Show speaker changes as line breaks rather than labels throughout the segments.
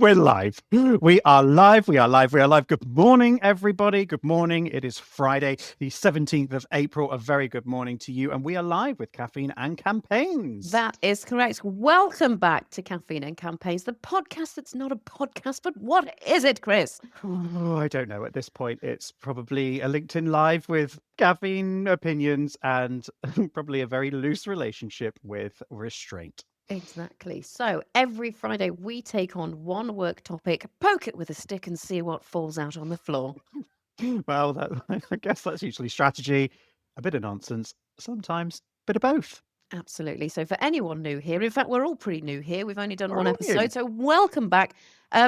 We're live. We are live. We are live. We are live. Good morning, everybody. Good morning. It is Friday, the 17th of April. A very good morning to you. And we are live with Caffeine and Campaigns.
That is correct. Welcome back to Caffeine and Campaigns, the podcast that's not a podcast, but what is it, Chris?
Oh, I don't know. At this point, it's probably a LinkedIn Live with caffeine opinions and probably a very loose relationship with restraint.
Exactly. So every Friday, we take on one work topic, poke it with a stick, and see what falls out on the floor.
Well, I guess that's usually strategy, a bit of nonsense, sometimes a bit of both.
Absolutely. So for anyone new here, in fact, we're all pretty new here. We've only done
We're
one
all new.
episode. So welcome back.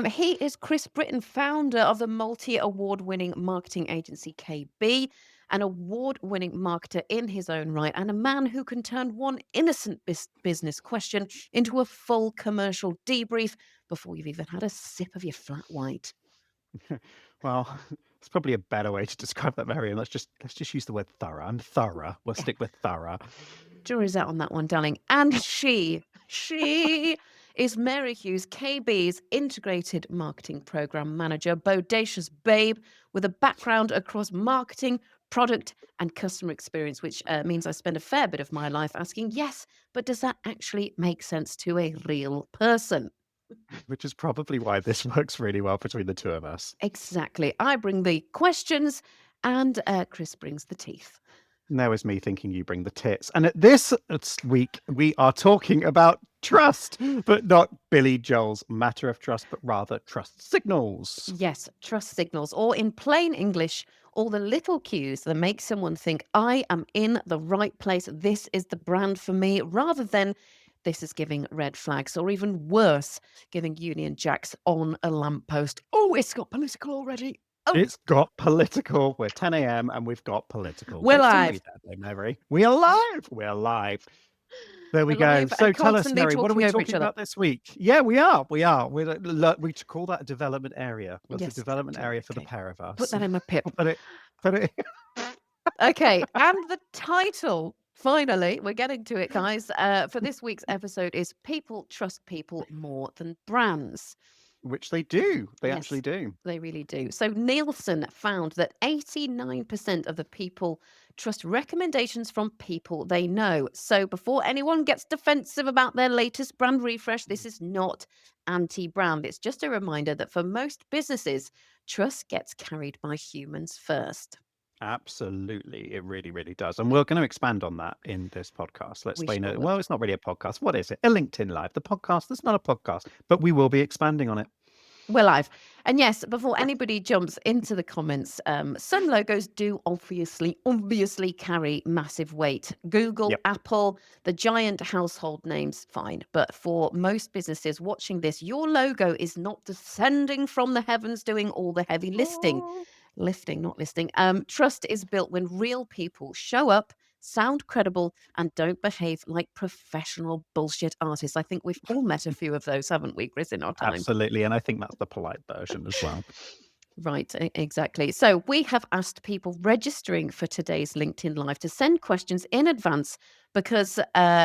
He is Chris Britton, founder of the multi-award-winning marketing agency KB, an award-winning marketer in his own right, and a man who can turn one innocent business question into a full commercial debrief before you've even had a sip of your flat white.
Well, it's probably a better way to describe that, Marion. Let's just use the word thorough. I'm thorough. We'll stick with thorough.
Jury's out on that one, darling. And she is Mary Hughes, KB's integrated marketing program manager, bodacious babe with a background across marketing, product, and customer experience, which means I spend a fair bit of my life asking, yes, but does that actually make sense to a real person?
Which is probably why this works really well between the two of us.
Exactly. I bring the questions and Chris brings the teeth.
And there was me thinking you bring the tits. And at this week, we are talking about trust, but not Billy Joel's Matter of Trust, but rather trust signals.
Yes, trust signals, or in plain English, all the little cues that make someone think, I am in the right place. This is the brand for me, rather than this is giving red flags, or even worse, giving Union Jacks on a lamppost. Oh, it's got political already. Oh,
It's got political. We're 10 a.m. and we've got political.
we're
Don't
live.
read that, though, Mary. We are live. We're live. There we
We're
go.
live
So
and
tell us,
constantly
Mary, what are we
talking over each
talking
other.
about this week? Yeah, we are. We call that a development area. What's
Yes,
a development area for the
okay.
pair of us?
Put that in my pip.
Put it.
Okay, and the title, finally, we're getting to it, guys, for this week's episode is People Trust People More Than Brands.
Which they do. They
Yes.
actually do.
They really do. So Nielsen found that 89% of the people trust recommendations from people they know. So before anyone gets defensive about their latest brand refresh, this is not anti-brand. It's just a reminder that for most businesses, trust gets carried by humans first.
Absolutely. It really, really does. And we're going to expand on that in this podcast. Let's
We
explain
sure
it.
will.
Well, it's not really a podcast. What is it? A LinkedIn Live. The podcast that's not a podcast, but we will be expanding on it.
We're live. And yes, before anybody jumps into the comments, some logos do obviously carry massive weight. Google,
Yep.
Apple, the giant household names, fine. But for most businesses watching this, your logo is not descending from the heavens doing all the heavy lifting. Lifting, not listing. Trust is built when real people show up, sound credible, and don't behave like professional bullshit artists. I think we've all met a few of those, haven't we, Chris, in our time?
Absolutely. And I think that's the polite version as well.
Right, exactly. So we have asked people registering for today's LinkedIn Live to send questions in advance because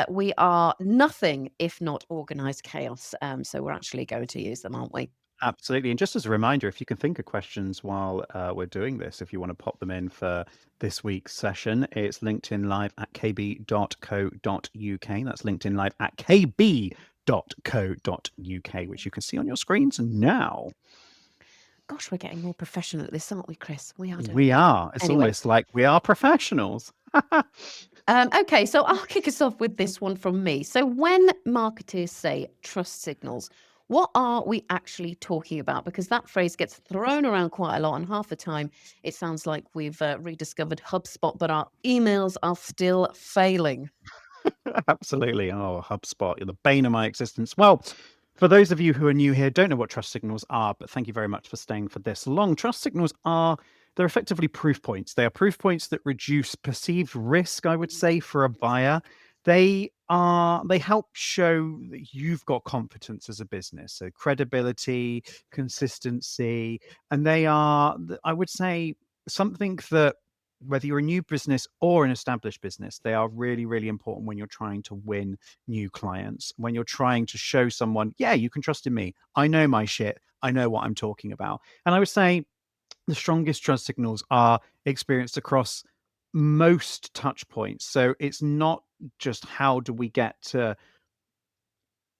we are nothing if not organized chaos. So we're actually going to use them, aren't we?
Absolutely. And just as a reminder, if you can think of questions while we're doing this, if you want to pop them in for this week's session, it's LinkedIn Live at kb.co.uk. That's LinkedIn Live at kb.co.uk, which you can see on your screens now.
Gosh, we're getting more professional at this, aren't we, Chris? We are.
We are. It's
Anyway.
almost like we are professionals.
Okay, so I'll kick us off with this one from me. So when marketers say trust signals, what are we actually talking about? Because that phrase gets thrown around quite a lot, and half the time it sounds like we've rediscovered HubSpot, but our emails are still failing.
Absolutely. Oh, HubSpot, you're the bane of my existence. Well, for those of you who are new here, don't know what trust signals are, but thank you very much for staying for this long. Trust signals they're effectively proof points. They are proof points that reduce perceived risk, I would say, for a buyer. They help show that you've got competence as a business. So credibility, consistency, and they are, I would say, something that whether you're a new business or an established business, they are really, really important when you're trying to win new clients, when you're trying to show someone, yeah, you can trust in me. I know my shit. I know what I'm talking about. And I would say the strongest trust signals are experienced across most touch points. So it's not just how do we get to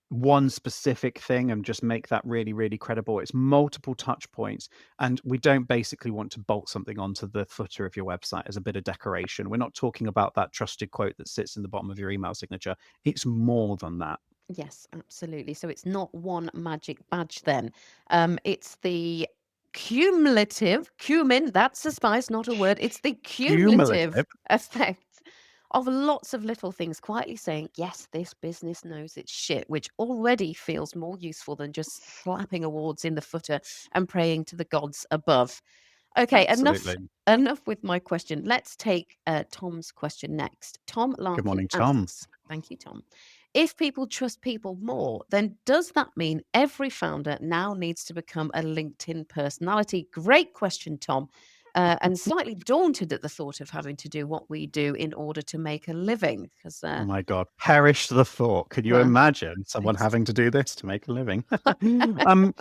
one specific thing and just make that really, really credible. It's multiple touch points. And we don't basically want to bolt something onto the footer of your website as a bit of decoration. We're not talking about that trusted quote that sits in the bottom of your email signature. It's more than that.
Yes, absolutely. So it's not one magic badge then. It's the cumin, that's a spice, not a word. It's the cumulative
Cumulative.
effect of lots of little things quietly saying, yes, this business knows its shit, which already feels more useful than just slapping awards in the footer and praying to the gods above. Okay, enough
Absolutely.
enough with my question. Let's take Tom's question next. Tom
Good
Larkin
morning, Tom.
asks, thank you, Tom. If people trust people more, then does that mean every founder now needs to become a LinkedIn personality? Great question, Tom. And slightly daunted at the thought of having to do what we do in order to make a living. Because,
Oh my God. Perish the thought. Could you
well,
imagine someone
it's,
having to do this to make a living? um,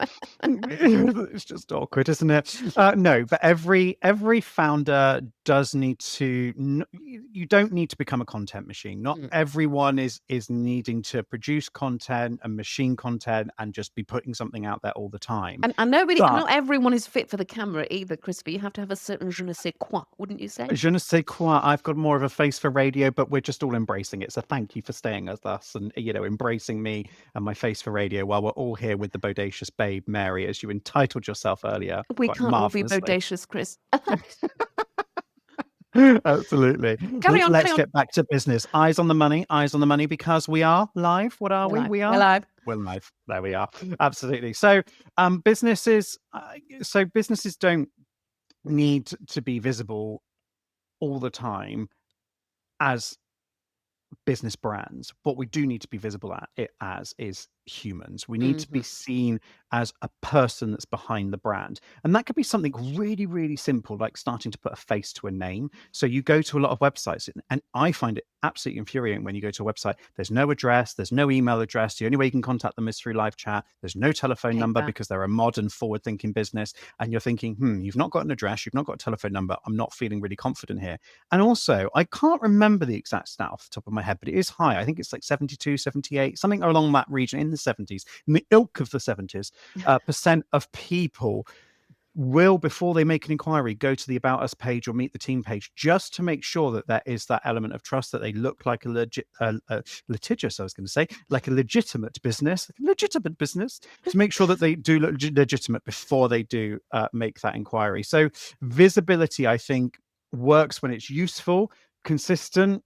it's just awkward, isn't it? No, but every founder does need to. You don't need to become a content machine. Not
mm.
everyone is needing to produce content and machine content and just be putting something out there all the time.
And nobody,
But
not everyone is fit for the camera either, Christopher. You have to have a certain je ne sais quoi, wouldn't you say?
je ne sais quoi. I've got more of a face for radio, but we're just all embracing it. So thank you for staying with us and, embracing me and my face for radio while we're all here with the bodacious babe, Mary, as you entitled yourself earlier
We
quite
can't all be
marvelously.
bodacious, Chris.
Absolutely.
Carry on, carry
Let's
on.
get back to business. Eyes on the money, because we are live. What are
We're
we?
live.
We
We're
are.
live.
We're live. There we are. Absolutely. So, businesses. Businesses don't need to be visible all the time as business brands. What we do need to be visible at it as is humans. We need to be
Mhm.
seen as a person that's behind the brand. And that could be something really, really simple, like starting to put a face to a name. So you go to a lot of websites, and I find it absolutely infuriating when you go to a website, there's no address, there's no email address. The only way you can contact them is through live chat. There's no telephone
Hate
number
that.
because they're a modern, forward thinking business. And you're thinking, you've not got an address, you've not got a telephone number. I'm not feeling really confident here. And also, I can't remember the exact stat off the top of my head, but it is high. I think it's like 72, 78, something along that region in the 70s, in the ilk of the 70s, percent of people will, before they make an inquiry, go to the About Us page or Meet the Team page just to make sure that there is that element of trust, that they look like litigious, I was going to say, like a legitimate business, to make sure that they do look legitimate before they do make that inquiry. So visibility, I think, works when it's useful, consistent,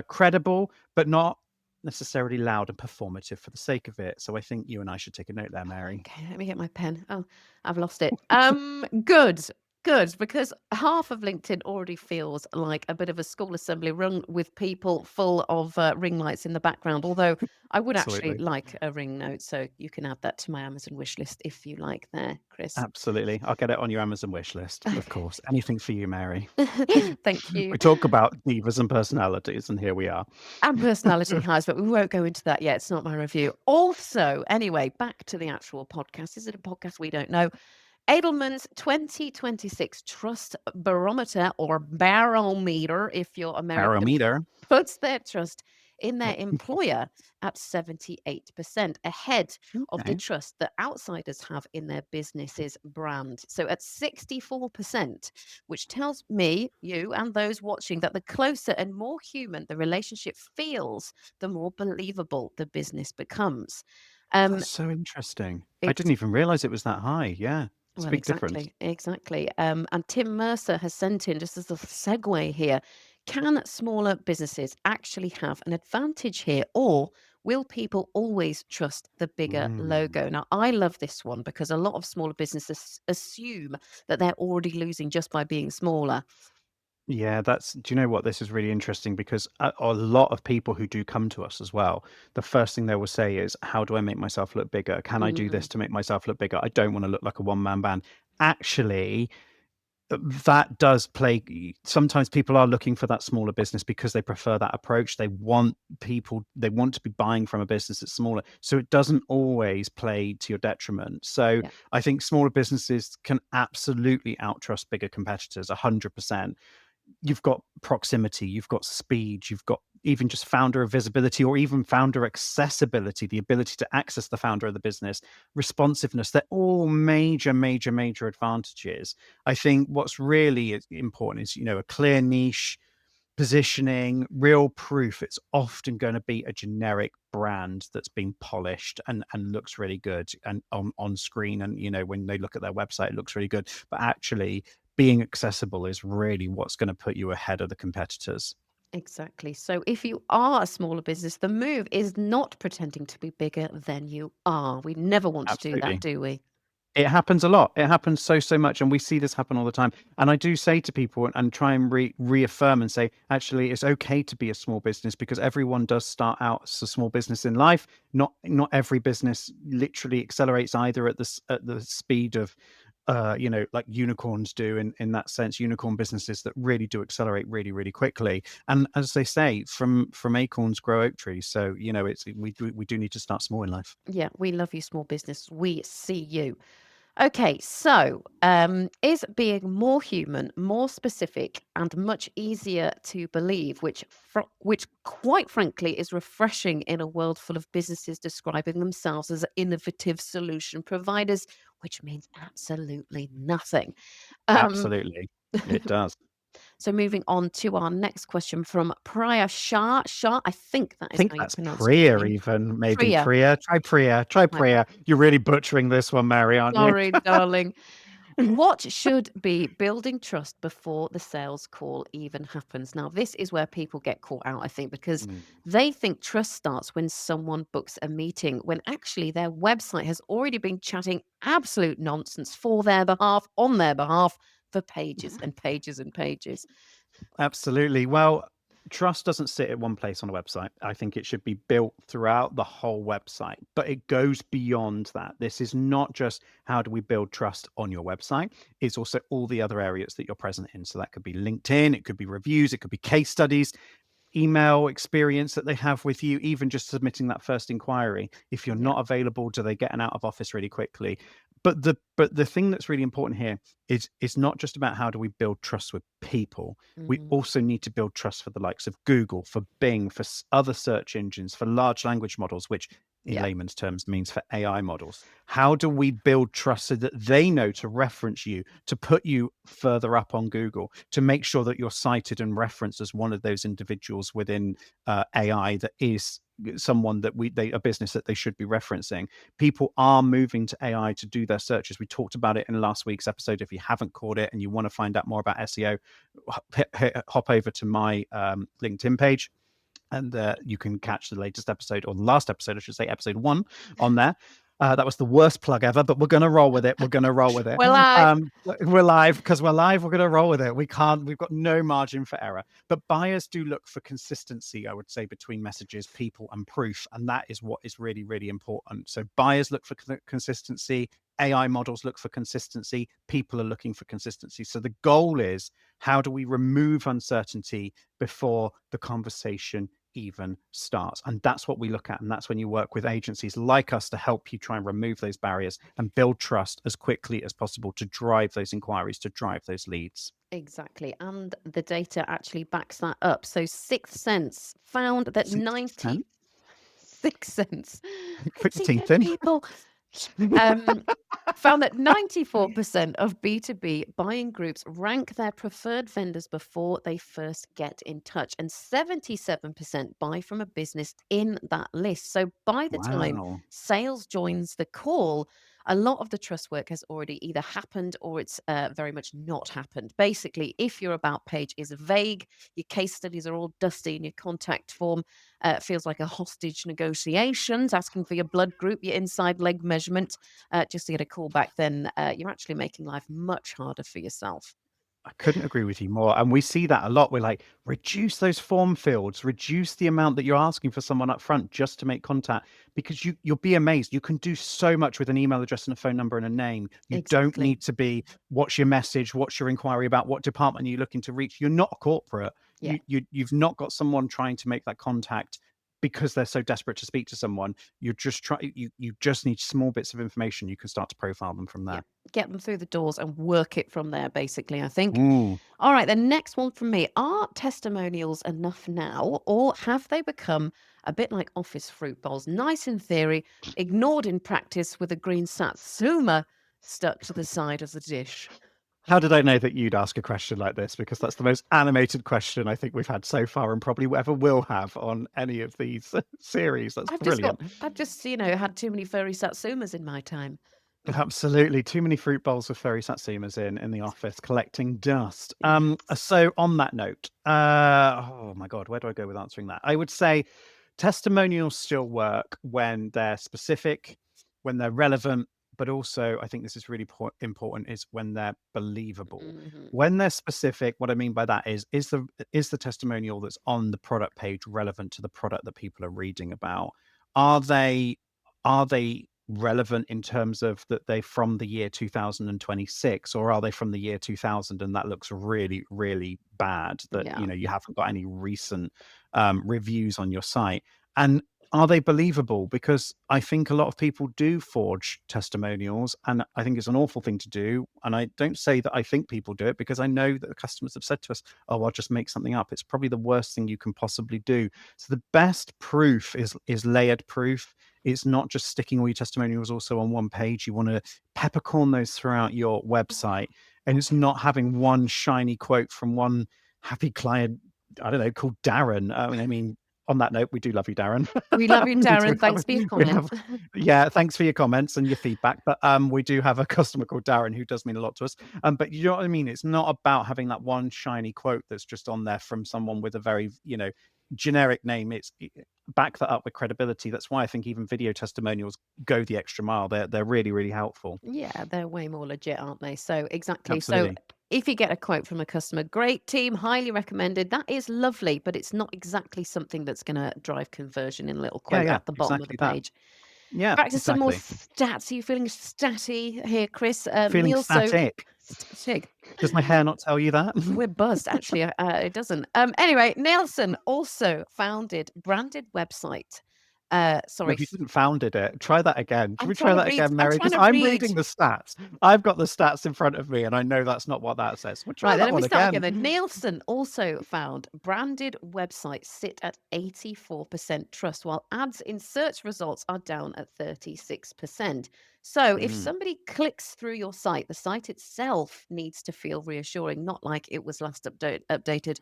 credible, but not necessarily loud and performative for the sake of it. So I think you and I should take a note there, Mary.
Okay, let me get my pen. Oh, I've lost it. Good. Good, because half of LinkedIn already feels like a bit of a school assembly rung with people full of ring lights in the background. Although I would actually
Absolutely.
like a ring note, so you can add that to my Amazon wish list if you like there, Chris.
Absolutely. I'll get it on your Amazon wish list, of course. Anything for you, Mary.
Thank you.
We talk about divas and personalities, and here we are.
And personality highs, but we won't go into that yet. It's not my review. Also, anyway, back to the actual podcast. Is it a podcast? We don't know. Edelman's 2026 Trust Barometer, or Barometer, if you're American,
Barometer.
puts their trust in their employer at 78%, ahead of the
Okay.
trust that outsiders have in their business's brand. So at 64%, which tells me, you, and those watching that the closer and more human the relationship feels, the more believable the business becomes. Um,
That's so interesting. I
it's
didn't even realize it was that high. Yeah. It's a
Well,
big difference.
exactly. And Tim Mercer has sent in, just as a segue here, can smaller businesses actually have an advantage here, or will people always trust the bigger
Mm.
logo? Now, I love this one because a lot of smaller businesses assume that they're already losing just by being smaller.
Yeah, do you know what? This is really interesting because a lot of people who do come to us as well, the first thing they will say is, how do I make myself look bigger? Can I do
Mm,
this to make myself look bigger? I don't want to look like a one man band. Actually, That does play. Sometimes people are looking for that smaller business because they prefer that approach. They want to be buying from a business that's smaller. So it doesn't always play to your detriment. So
Yeah,
I think smaller businesses can absolutely outtrust bigger competitors 100%. You've got proximity, you've got speed, you've got even just founder visibility or even founder accessibility, the ability to access the founder of the business, responsiveness. They're all major, major, major advantages. I think what's really important is, a clear niche, positioning, real proof. It's often going to be a generic brand that's been polished and looks really good and on screen. And when they look at their website, it looks really good. But actually, being accessible is really what's going to put you ahead of the competitors.
exactly. So if you are a smaller business, the move is not pretending to be bigger than you are. We never want to do that,
Absolutely.
do we?
It happens a lot. It happens so, so much, and we see this happen all the time. And I do say to people and try and reaffirm and say, actually, it's okay to be a small business because everyone does start out as a small business in life. Not every business literally accelerates either at the speed of, like unicorns do in that sense. Unicorn businesses that really do accelerate really, really quickly. And as they say, from acorns grow oak trees. So we do need to start small in life.
Yeah, we love you, small business. We see you. Okay, so is being more human, more specific, and much easier to believe, which quite frankly is refreshing in a world full of businesses describing themselves as innovative solution providers, which means absolutely nothing. Um,
Absolutely, it does.
so moving on to our next question from Priya Shah. Shah, I think that
I
is
think
how you
that's
pronounce your
Priya
name.
even, maybe
Priya.
Priya. Try Priya. Try
Right.
Priya. You're really butchering this one, Mary, aren't you?
Sorry, darling. What should be building trust before the sales call even happens? Now, this is where people get caught out, I think, because
Mm.
they think trust starts when someone books a meeting, when actually their website has already been chatting absolute nonsense for their behalf, on their behalf, for pages and pages and pages.
Absolutely. Well, trust doesn't sit at one place on a website. I think it should be built throughout the whole website, but it goes beyond that. This is not just how do we build trust on your website, it's also all the other areas that you're present in. So that could be LinkedIn, it could be reviews, it could be case studies, email experience that they have with you, even just submitting that first inquiry. If you're
Yeah.
not available, do they get an out of office really quickly? But the thing that's really important here is not just about how do we build trust with people. We
Mm,
also need to build trust for the likes of Google, for Bing, for other search engines, for large language models, which in
yeah.
layman's terms means for AI models. How do we build trust so that they know to reference you, to put you further up on Google, to make sure that you're cited and referenced as one of those individuals within AI that is someone that a business that they should be referencing. People are moving to AI to do their searches. We talked about it in last week's episode. If you haven't caught it and you want to find out more about SEO, hop over to my LinkedIn page and you can catch the latest episode or the last episode, I should say, episode 1 on there. That was the worst plug ever, but we're going to roll with it. We're going to roll with it.
Well, I.
We're live because we're live. We're going to roll with it. We've got no margin for error. But buyers do look for consistency, I would say, between messages, people, and proof. And that is what is really, really important. So buyers look for consistency. AI models look for consistency. People are looking for consistency. So the goal is how do we remove uncertainty before the conversation even starts? And that's what we look at. And that's when you work with agencies like us to help you try and remove those barriers and build trust as quickly as possible to drive those inquiries, to drive those leads.
Exactly. And the data actually backs that up. So Sixth Sense found that
Sixth sense.
96 cents.
Put
It's
your
even
teeth in.
people. Um, found that 94% of B2B buying groups rank their preferred vendors before they first get in touch, and 77% buy from a business in that list. So by the time
Wow.
sales joins the call, a lot of the trust work has already either happened or it's very much not happened. Basically, if your about page is vague, your case studies are all dusty, and your contact form feels like a hostage negotiations, asking for your blood group, your inside leg measurement, just to get a call back, then you're actually making life much harder for yourself.
I couldn't agree with you more. And we see that a lot. We're like, reduce those form fields, reduce the amount that you're asking for someone up front just to make contact, because you'll be amazed. You can do so much with an email address and a phone number and a name. You don't
Exactly.
need to be, what's your message? What's your inquiry about? What department are you looking to reach? You're not a corporate.
Yeah.
You've not got someone trying to make that contact because they're so desperate to speak to someone. You just need small bits of information. You can start to profile them from
Yeah.
there.
Get them through the doors and work it from there, basically, I think.
Mm.
All right, the next one from me. Are testimonials enough now, or have they become a bit like office fruit bowls? Nice in theory, ignored in practice with a green satsuma stuck to the side of the dish.
How did I know that you'd ask a question like this? Because that's the most animated question I think we've had so far and probably ever will have on any of these series. That's brilliant.
I've just, had too many furry satsumas in my time.
Absolutely. Too many fruit bowls with furry satsumas in the office collecting dust.
Yes.
So on that note, oh my God, where do I go with answering that? I would say testimonials still work when they're specific, when they're relevant, but also I think this is really important is when they're believable.
Mhm.
When they're specific, what I mean by that is the testimonial that's on the product page relevant to the product that people are reading about? Are they relevant in terms of that they from the year 2026, or are they from the year 2000 and that looks really really bad, that
Yeah.
you haven't got any recent reviews on your site? And are they believable? Because I think a lot of people do forge testimonials, and I think it's an awful thing to do. And I don't say that I think people do it, because I know that the customers have said to us, oh, I'll just make something up. It's probably the worst thing you can possibly do. So the best proof is layered proof. It's not just sticking all your testimonials also on one page. You want to peppercorn those throughout your website. And it's not having one shiny quote from one happy client, I don't know, called Darren. I mean, on that note, we do love you, Darren.
We love you,
we do
Darren. Thanks for your
we
comment.
have, yeah, thanks for your comments and your feedback. But we do have a customer called Darren who does mean a lot to us. But you know what I mean? It's not about having that one shiny quote that's just on there from someone with a very, generic name. It's back that up with credibility. That's why I think even video testimonials go the extra mile. They're really, really helpful.
Yeah, they're way more legit, aren't they? So, exactly. So,
Absolutely.
if you get a quote from a customer, great team, highly recommended. That is lovely, but it's not exactly something that's going to drive conversion in a little
Yeah,
quote
yeah,
at the bottom of the
exactly that.
page.
Yeah,
Practice some more
exactly.
stats. Are you feeling statty here, Chris?
Feeling
Neil, so
static.
static.
Does my hair not tell you that?
We're buzzed, actually. It doesn't. Anyway, Nielsen also founded branded website.
No,
Sorry,
he didn't founded it. Try that again. Can
I'm
we
trying
try
to
that
read.
again,
I'm
Mary?
trying
Because
to
I'm
read.
reading the stats. I've got the stats in front of me, and I know that's not what that says. Well, try
Right, then
that
let me
one
start
again.
again then. Nielsen also found branded websites sit at 84% trust, while ads in search results are down at 36%. So if
Mm.
somebody clicks through your site, the site itself needs to feel reassuring, not like it was last updated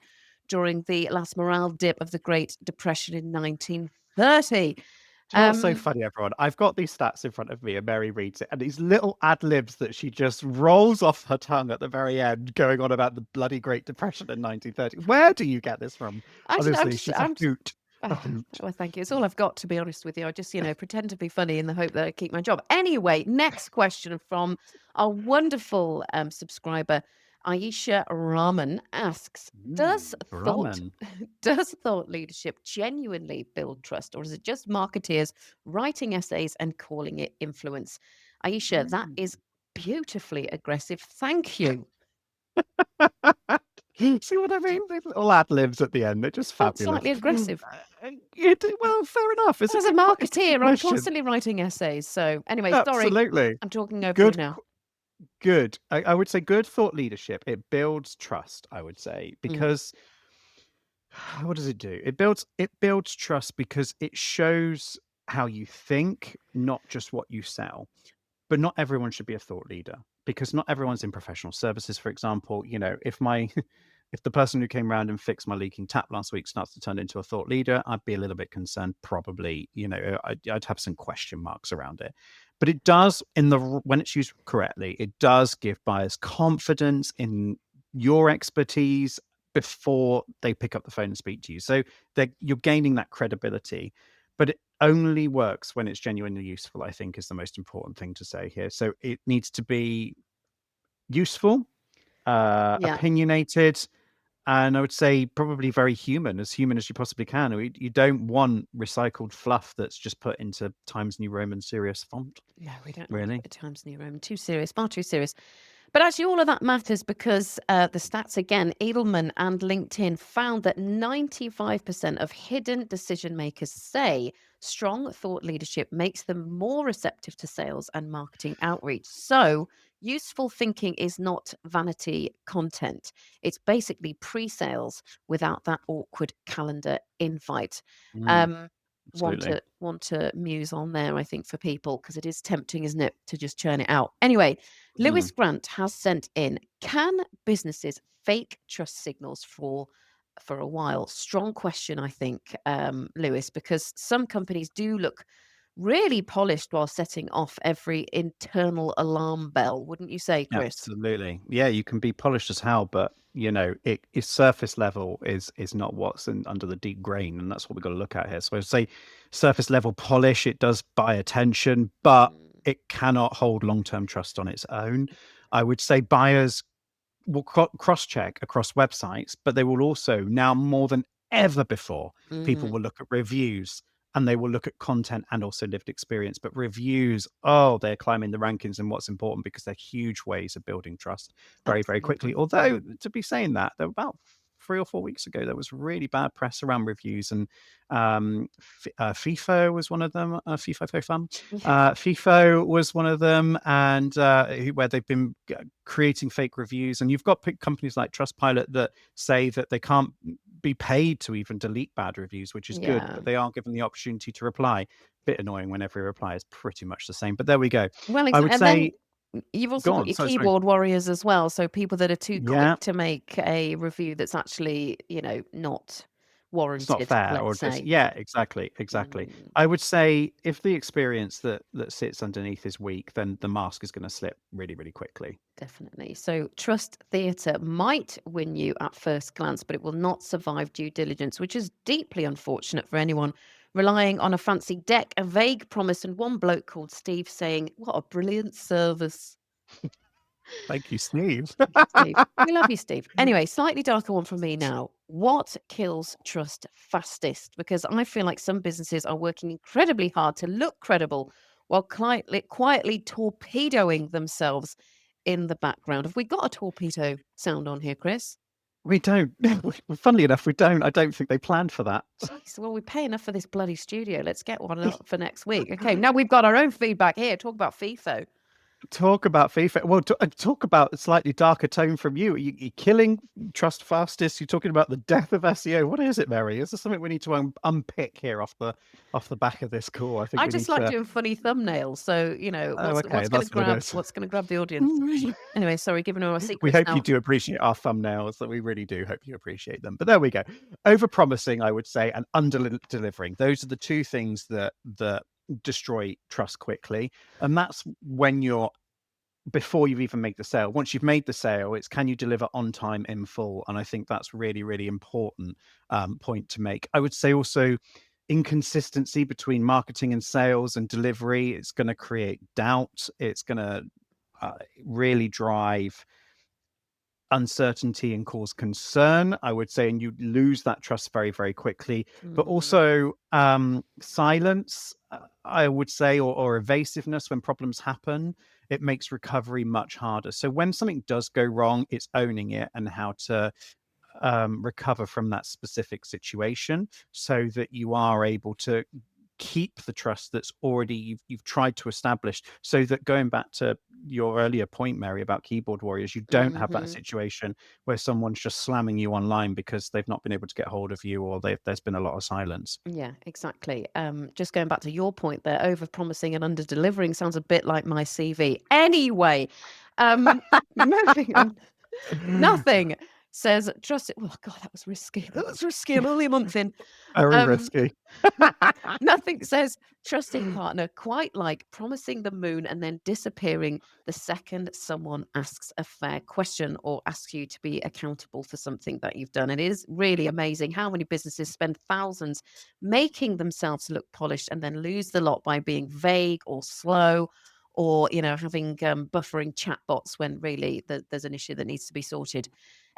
during the last morale dip of the Great Depression in 1930.
Do you know what's so
Um,
funny, everyone? I've got these stats in front of me, and Mary reads it, and these little ad libs that she just rolls off her tongue at the very end, going on about the bloody Great Depression in 1930. Where do you get this from?
Actually,
Honestly, she's a
I'm just
hoot. A
Oh,
hoot.
well, thank you. It's all I've got, to be honest with you. I just, pretend to be funny in the hope that I keep my job. Anyway, next question from our wonderful subscriber, Aisha Rahman asks,
Ramen.
does thought leadership genuinely build trust, or is it just marketeers writing essays and calling it influence? Aisha, that
Mm.
is beautifully aggressive. Thank you.
See what I mean? These little ad libs at the end, they're just
Felt
fabulous.
slightly aggressive.
Well, fair enough.
As a
It's a good
marketeer, I'm
question.
constantly writing essays. So, anyway, sorry,
Absolutely.
I'm talking over you
Good,
now.
good. I would say good thought leadership. It builds trust, I would say,
Mm,
because what does it do? It builds trust because it shows how you think, not just what you sell. But not everyone should be a thought leader, because not everyone's in professional services. For example, if my if the person who came around and fixed my leaking tap last week starts to turn into a thought leader, I'd be a little bit concerned. Probably, I'd have some question marks around it. But it does, when it's used correctly, it does give buyers confidence in your expertise before they pick up the phone and speak to you. So you're gaining that credibility, but it only works when it's genuinely useful, I think, is the most important thing to say here. So it needs to be useful.
Yeah.
opinionated, and I would say probably very human as you possibly can. You don't want recycled fluff that's just put into Times New Roman serious font,
No, we don't like
really.
it at Times New Roman. Too serious, far too serious. But actually, all of that matters because the stats again, Edelman and LinkedIn found that 95% of hidden decision makers say strong thought leadership makes them more receptive to sales and marketing outreach. So, useful thinking is not vanity content, it's basically pre sales without that awkward calendar invite.
Mm,
Um,
absolutely.
want to muse on there, I think, for people because it is tempting, isn't it, to just churn it out. Anyway,
Mm.
Lewis Grant has sent in, can businesses fake trust signals for a while? Strong question, I think, Lewis, because some companies do look really polished while setting off every internal alarm bell. Wouldn't you say, Chris?
Absolutely. Yeah, you can be polished as hell, but it is surface level is not what's under the deep grain, and that's what we've got to look at here. So I'd say surface level polish, it does buy attention, but
Mm,
it cannot hold long-term trust on its own. I would say buyers will cross-check across websites, but they will also now more than ever before, people
mhm,
will look at reviews and they will look at content and also lived experience. But reviews, oh, they're climbing the rankings and what's important because they're huge ways of building trust very, very quickly.
absolutely.
Although, to be saying that, there were about 3 or 4 weeks ago, there was really bad press around reviews, and FIFO was one of them. FIFO,
Yeah.
FIFO was one of them, and where they've been creating fake reviews. And you've got companies like Trustpilot that say that they can't be paid to even delete bad reviews, which is good,
Yeah.
but they are given the opportunity to reply. Bit annoying when every reply is pretty much the same, but there we go.
Well,
I
exactly.
would
And then
say,
you've also
go
got
on.
your
Sorry.
keyboard warriors as well. So people that are too quick
Yeah,
to make a review that's actually, not
it's not
warranted,
fair, or
let's
just
say.
yeah, exactly, exactly.
Mm,
I would say if the experience that sits underneath is weak, then the mask is going to slip really, really quickly.
definitely. So trust theatre might win you at first glance, but it will not survive due diligence, which is deeply unfortunate for anyone relying on a fancy deck, a vague promise, and one bloke called Steve saying, "What a brilliant service."
Thank you, Steve.
Steve. We love you, Steve. Anyway, slightly darker one from me now. What kills trust fastest? Because I feel like some businesses are working incredibly hard to look credible while quietly torpedoing themselves in the background. Have we got a torpedo sound on here, Chris?
We don't. Funnily enough, we don't. I don't think they planned for that.
Jeez, well, we pay enough for this bloody studio. Let's get one up for next week. Okay, now we've got our own feedback here. Talk about FIFO.
Talk about FIFA. Well, talk about a slightly darker tone from you. You're killing trust fastest. You're talking about the death of SEO. What is it, Mary? Is there something we need to unpick here off the back of this call? I think
I
we need
just like
to.
doing funny thumbnails. So,
Oh, okay,
what's gonna
that's what it
grab
is.
the audience? Anyway, sorry, giving away our
We
secrets
hope you
now.
do appreciate our thumbnails. That we really do hope you appreciate them. But there we go. Over promising, I would say, and under delivering. Those are the two things that destroy trust quickly, and that's when you're before you even make the sale. Once you've made the sale, it's can you deliver on time in full? And I think that's really, really important point to make. I would say also inconsistency between marketing and sales and delivery. It's going to create doubt. It's going to uh, really drive uncertainty and cause concern, I would say, and you lose that trust very, very quickly. But
Mm,
also silence, I would say, or evasiveness when problems happen, it makes recovery much harder. So when something does go wrong, it's owning it and how to recover from that specific situation so that you are able to keep the trust that's already you've tried to establish, so that going back to your earlier point, Mary, about keyboard warriors, you don't have that
mhm.
situation where someone's just slamming you online because they've not been able to get hold of you, or there's been a lot of silence.
Yeah, exactly. Just going back to your point there, over-promising and under-delivering sounds a bit like my CV. Anyway, um, moving on. Nothing says trust it. Oh God, that was risky. That was risky. I'm only a month in.
Very
Um,
risky.
Nothing says trusting partner quite like promising the moon and then disappearing the second someone asks a fair question or asks you to be accountable for something that you've done. It is really amazing how many businesses spend thousands making themselves look polished and then lose the lot by being vague or slow or, having buffering chatbots when really there's an issue that needs to be sorted.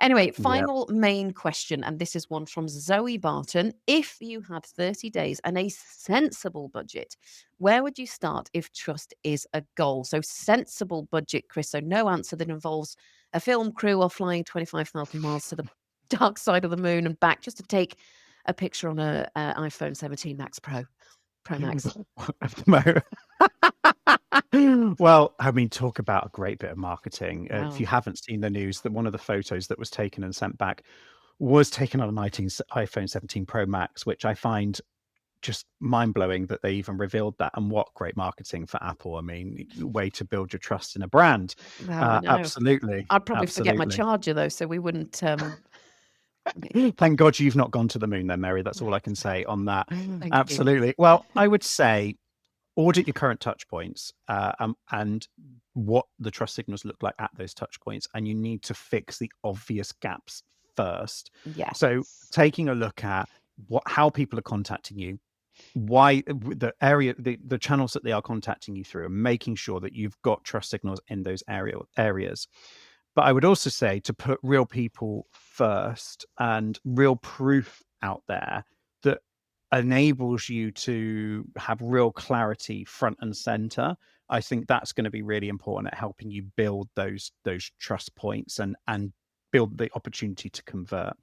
Anyway,
Yeah.
final main question, and this is one from Zoe Barton. If you had 30 days and a sensible budget, where would you start if trust is a goal? So, sensible budget, Chris. So, no answer that involves a film crew or flying 25,000 miles to the dark side of the moon and back just to take a picture on a iPhone 17 Max Pro Max.
At the moment. Well, I mean, talk about a great bit of marketing. If
Wow.
you haven't seen the news, that one of the photos that was taken and sent back was taken on an iPhone 17 Pro Max, which I find just mind blowing that they even revealed that. And what great marketing for Apple! I mean, way to build your trust in a brand.
Wow, I know.
Absolutely,
I'd probably forget my
absolutely.
charger though, so we wouldn't.
Thank God you've not gone to the moon, then, Mary. That's all I can say on that.
Thank you.
Absolutely. Well, I would say audit your current touch points and what the trust signals look like at those touch points, and you need to fix the obvious gaps first. So
Yes.
taking a look at how people are contacting you, why the channels that they are contacting you through, and making sure that you've got trust signals in those areas. But I would also say to put real people first and real proof out there that enables you to have real clarity front and center. I think that's going to be really important at helping you build those trust points and build the opportunity to convert.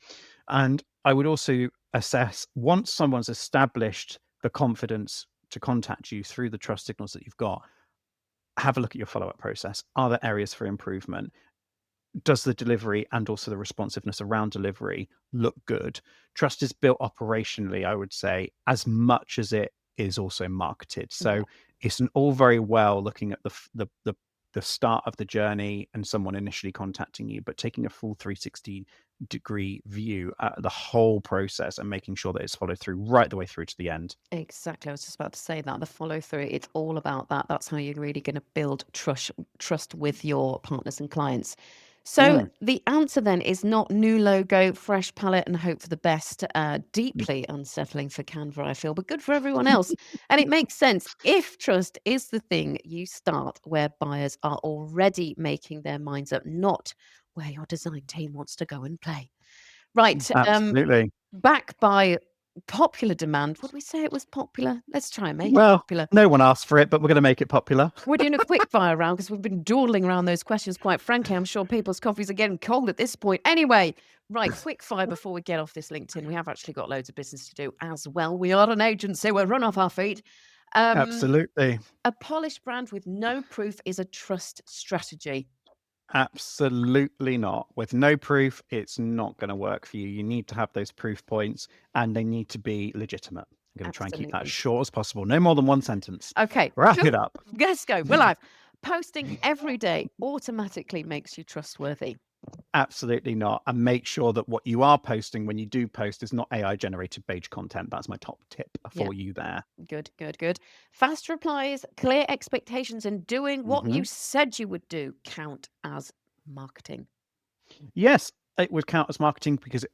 And I would also assess, once someone's established the confidence to contact you through the trust signals that you've got, have a look at your follow-up process. Are there areas for improvement? Does the delivery and also the responsiveness around delivery look good? Trust is built operationally, I would say, as much as it is also marketed.
Yeah.
So it's all very well looking at the start of the journey and someone initially contacting you, but taking a full 360-degree view at the whole process and making sure that it's followed through right the way through to the end.
Exactly. I was just about to say that the follow through, it's all about that. That's how you're really going to build trust with your partners and clients. So
Mm.
the answer then is not new logo, fresh palette, and hope for the best. Deeply unsettling for Canva, I feel, but good for everyone else. And it makes sense. If trust is the thing, you start where buyers are already making their minds up, not where your design team wants to go and play. Right.
Absolutely.
Back by popular demand. Would we say it was popular? Let's try and make it
Well,
popular.
no one asked for it, but we're going to make it popular.
We're doing a quick fire round because we've been dawdling around those questions. Quite frankly, I'm sure people's coffees are getting cold at this point. Anyway, right, quick fire before we get off this LinkedIn. We have actually got loads of business to do as well. We are an agency. We'll run off our feet. Um,
Absolutely.
a polished brand with no proof is a trust strategy.
Absolutely not. With no proof, it's not going to work for you. You need to have those proof points and they need to be legitimate. I'm going to try and keep that as
Absolutely.
short as possible. No more than one sentence.
Okay,
Wrap it up.
let's go. We're live. Posting every day automatically makes you trustworthy.
Absolutely not. And make sure that what you are posting when you do post is not AI generated page content. That's my top tip
Yeah.
for you there.
Good, good, good. Fast replies, clear expectations, and doing what
Hmm.
you said you would do count as marketing.
Yes, it would count as marketing because it,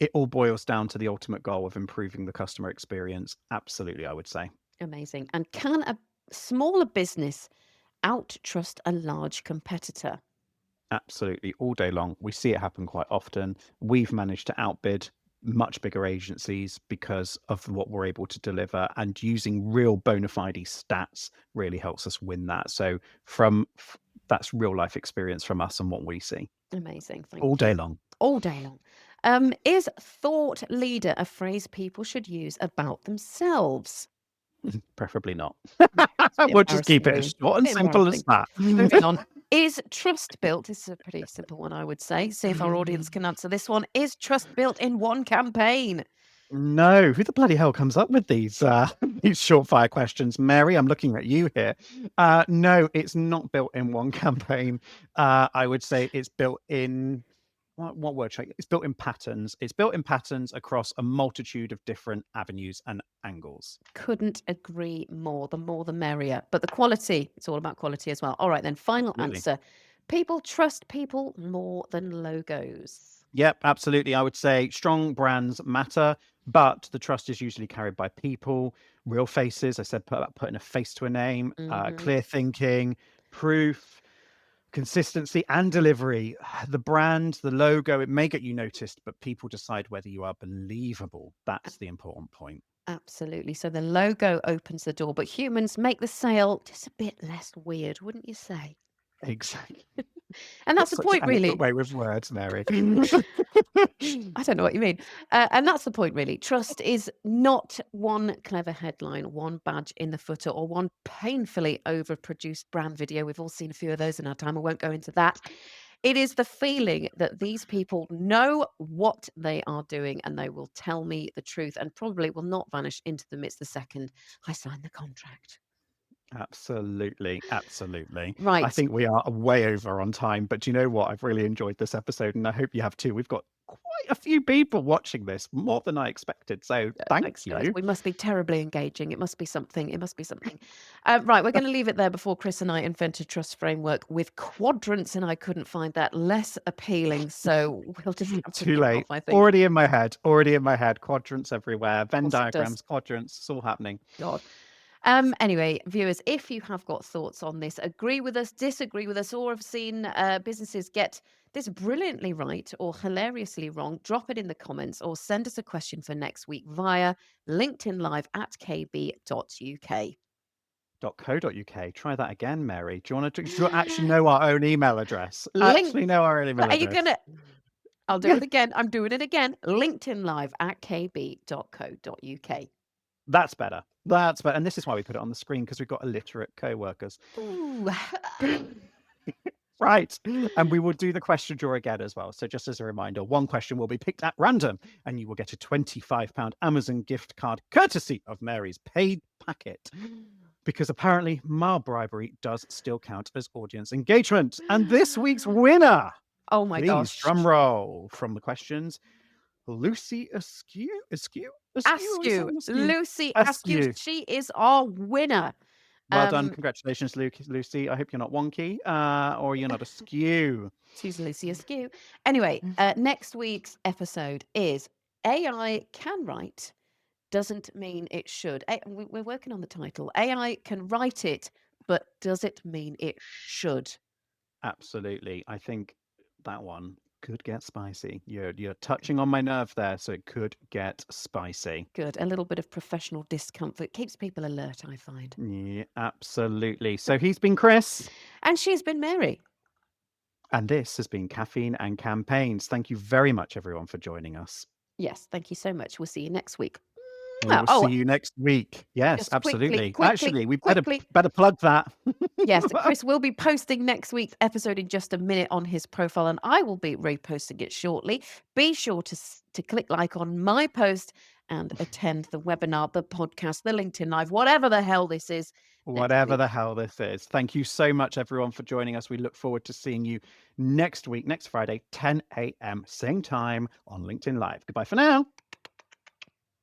it all boils down to the ultimate goal of improving the customer experience. Absolutely, I would say.
Amazing. And can a smaller business out trust a large competitor?
Absolutely, all day long. We see it happen quite often. We've managed to outbid much bigger agencies because of what we're able to deliver, and using real bona fide stats really helps us win that. So that's real life experience from us and what we see
Amazing. Thank
all
you.
day long.
All day long. Is thought leader a phrase people should use about themselves?
Preferably not.
Yeah, it's a bit
We'll just
embarrassing,
keep it
really.
as short and
Bit
simple as
embarrassing.
that.
Moving on. Is trust built? This is a pretty simple one, I would say. See if our audience can answer this one. Is trust built in one campaign?
No, who the bloody hell comes up with these these short fire questions? Mary, I'm looking at you here. No, it's not built in one campaign. I would say it's built in what word should I, it's built in patterns. It's built in patterns across a multitude of different avenues and angles.
Couldn't agree more. The more the merrier. But the quality, it's all about quality as well. All right, then, final
Absolutely.
answer. People trust people more than logos.
Yep, absolutely. I would say strong brands matter, But the trust is usually carried by people, real faces. I said about putting a face to a name,
Mhm.
clear thinking, proof, consistency, and delivery. The brand, the logo, it may get you noticed, but people decide whether you are believable. That's the important point.
Absolutely. So the logo opens the door, but humans make the sale just a bit less weird, wouldn't you say?
Exactly.
And that's
Got
the
such an
point,
excellent
really.
way with words, Mary.
I don't know what you mean. And that's the point, really. Trust is not one clever headline, one badge in the footer, or one painfully overproduced brand video. We've all seen a few of those in our time. I won't go into that. It is the feeling that these people know what they are doing and they will tell me the truth and probably will not vanish into the midst the second I sign the contract.
Absolutely, absolutely. I
Right.
think we are way over on time, but do you know what? I've really enjoyed this episode, and I hope you have too. We've got quite a few people watching this, more than I expected. So thank
Thanks, guys.
you.
We must be terribly engaging. It must be something. It must be something. Right, we're going to leave it there before Chris and I invented trust framework with quadrants, and I couldn't find that less appealing. So we'll just have to
Too
nip off,
late.
I think.
Already in my head. Already in my head. Quadrants everywhere.
Of
Venn
course it does.
diagrams, quadrants. It's all happening.
God. Anyway, viewers, if you have got thoughts on this, agree with us, disagree with us, or have seen businesses get this brilliantly right or hilariously wrong, drop it in the comments or send us a question for next week via LinkedIn Live at kb.uk.
.co.uk. Try that again, Mary. Do you want to? Do you actually know our own email address?
Link.
Actually know our own email
Are you
address.
gonna? I'll do it again. I'm doing it again. LinkedIn Live at kb.co.uk.
That's better. That's better. And this is why we put it on the screen because we've got illiterate co-workers.
Ooh.
Right. And we will do the question draw again as well. So just as a reminder, one question will be picked at random and you will get a £25 Amazon gift card courtesy of Mary's paid packet. Because apparently mild bribery does still count as audience engagement. And this week's winner,
Oh my
please
gosh.
drum roll from the questions, Lucy Askew. Askew? Is
Askew.
that Askew?
Lucy Askew.
Askew.
She is our winner.
Well done.
Um,
Congratulations, Lucy. I hope you're not wonky or you're not askew.
she's Lucy Askew. Anyway, next week's episode is AI can write, doesn't mean it should. We're working on the title. AI can write it, but does it mean it should?
Absolutely. I think that one could get spicy. You're touching on my nerve there, so it could get spicy.
Good. A little bit of professional discomfort keeps people alert, I find.
Yeah, absolutely. So he's been Chris.
And she's been Mary.
And this has been Caffeine and Campaigns. Thank you very much, everyone, for joining us.
Yes, thank you so much. We'll see you next week.
We will see
Oh,
you next week. Yes,
just quickly,
absolutely.
quickly,
Actually, we
quickly.
better plug that.
Yes, Chris will be posting next week's episode in just a minute on his profile, and I will be reposting it shortly. Be sure to click like on my post and attend the webinar, the podcast, the LinkedIn Live, whatever the hell this is next
Whatever
week.
the hell this is. Thank you so much, everyone, for joining us. We look forward to seeing you next week, next Friday, 10 a.m., same time on LinkedIn Live. Goodbye for now.